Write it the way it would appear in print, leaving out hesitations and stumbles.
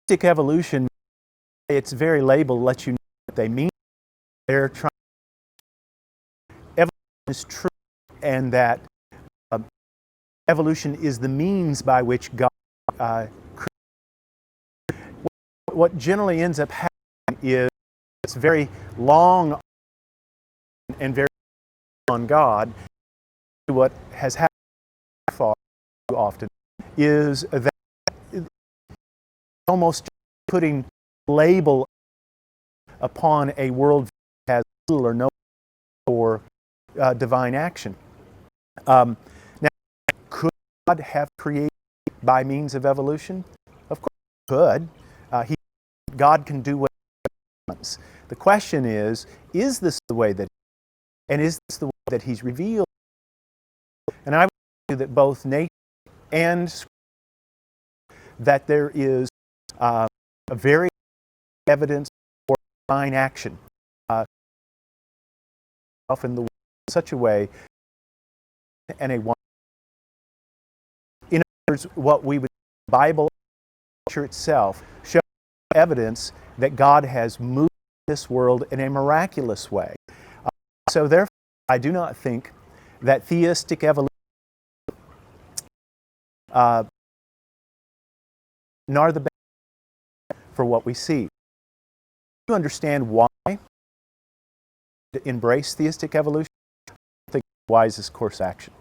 theistic evolution, its very label lets you know what they mean. They're trying evolution is true, and that evolution is the means by which God creates. What generally ends up happening is it's very long and very on God. What has happened far too often is that almost putting label upon a world that has little or no for divine action. Now, could God have created by means of evolution? Of course he could. God can do what he wants. The question is this the way that, and is this the way that he's revealed? And I would argue that both nature and Scripture, that there is a very evidence for divine action in the world in such a way and a one. In other words, what we would the Bible culture itself shows evidence that God has moved this world in a miraculous way. So therefore, I do not think that theistic evolution nor the best for what we see. To understand why to embrace theistic evolution, I think the wisest course of action.